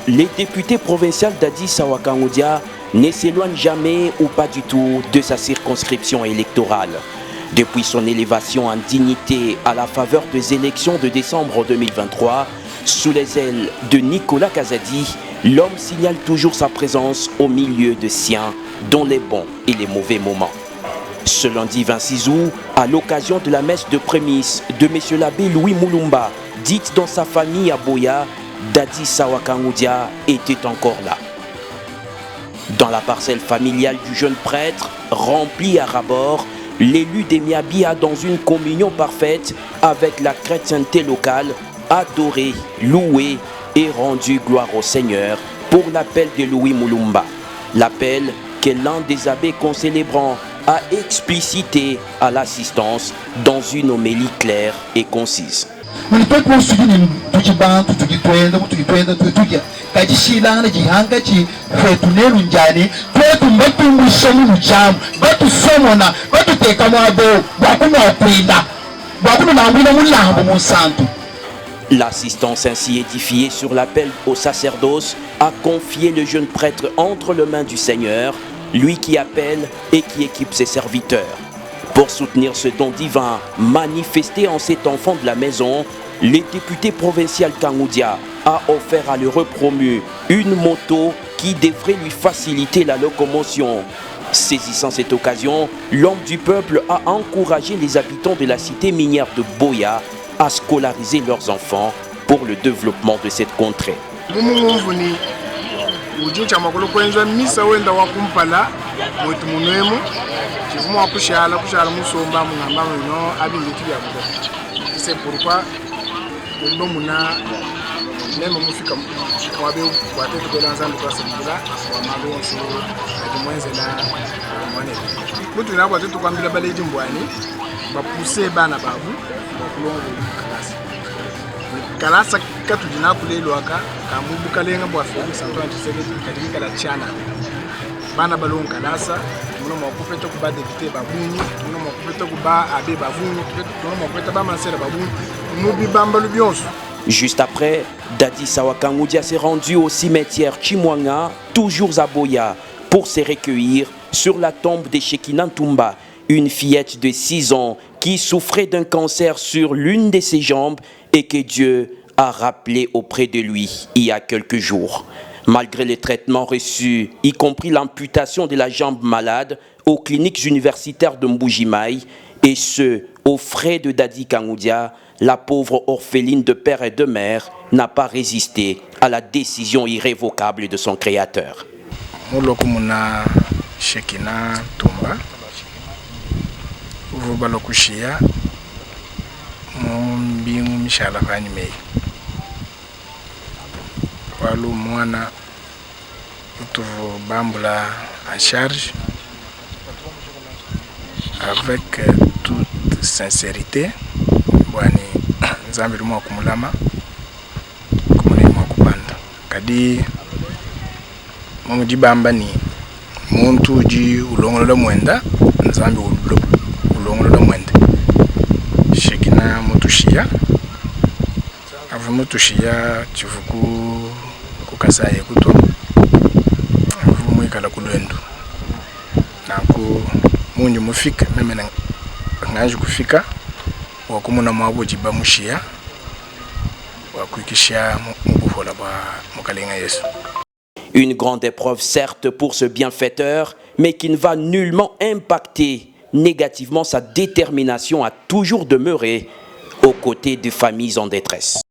les députés provinciaux d'Addis Awakangoudia ne s'éloignent jamais ou pas du tout de sa circonscription électorale. Depuis son élévation en dignité à la faveur des élections de décembre 2023, sous les ailes de Nicolas Kazadi, l'homme signale toujours sa présence au milieu de siens, dans les bons et les mauvais moments. Ce lundi 26 août, à l'occasion de la messe de prémisse de M. l'abbé Louis Moulumba, dite dans sa famille à Boya, d'Addis Awakangoudia était encore là. Dans la parcelle familiale du jeune prêtre, remplie à ras-bord, l'élu des Miabi a dans une communion parfaite avec la chrétienté locale, adoré, loué et rendu gloire au Seigneur pour l'appel de Louis Moulumba. L'appel que l'un des abbés concélébrants a explicité à l'assistance dans une homélie claire et concise. L'assistance ainsi édifiée sur l'appel au sacerdoce a confié le jeune prêtre entre les mains du Seigneur, lui qui appelle et qui équipe ses serviteurs. Pour soutenir ce don divin manifesté en cet enfant de la maison, le député provincial Kangoudia a offert à l'heureux promu une moto qui devrait lui faciliter la locomotion. Saisissant cette occasion, l'homme du peuple a encouragé les habitants de la cité minière de Boya à scolariser leurs enfants pour le développement de cette contrée. Ujincha makulu kwenza misa wenda wakumpala mwetu munwemu chivuma kushala musomba mungamba no abindiki bya muko. C'est pourquoi ndo muna même mufika mwabe kwate kubelanza ndo kwasembula wa malonso adimwenzela mwane. Mutu nabo zetu kwambira baleji mbwani bapuse bana babu bakulongo kalasi. Kalasa katu dinakulelwaka kamubu kalenga bwa Felix Antoine Tshisekedi kadika la chana bana balon kalasa tuno mokupeta kuba député babunyi tuno mokupeta kuba abe bavunyi tuno mokupeta ba mansela babunyi nubi bambalu byonso. Juste après, d'Addis Awakangoudia s'est rendu au cimetière Chimwanga, toujours à Boya, pour se recueillir sur la tombe de Shekina Ntumba, une fillette de 6 ans qui souffrait d'un cancer sur l'une de ses jambes et que Dieu a rappelé auprès de lui il y a quelques jours. Malgré les traitements reçus, y compris l'amputation de la jambe malade aux cliniques universitaires de Mbujimaï, et ce, aux frais de Dadi Kangoudia, la pauvre orpheline de père et de mère n'a pas résisté à la décision irrévocable de son créateur. Shekina Ntumba Vubalokushia Mbingu Mishala Vanimei Walu Mwana Utuvu Bambula en charge avec toute sincérité. Bwani Nzambi Lumwa Kumulama Kumune Mwakupanda Kadi Mungujibamba ni muntu ji ulongolola mwenda Nzambi ulongolola mwenda Shekina mutushia avu mutushia chivuku kukasaye kuto avu mwikala kulwendo naku munyu mufika meme ngaje kufika wakumuna mwabo jiba mushia wakuikisha mubuhola ba mukalenga Yesu. Une grande épreuve certes pour ce bienfaiteur, mais qui ne va nullement impacter négativement sa détermination à toujours demeurer aux côtés de familles en détresse.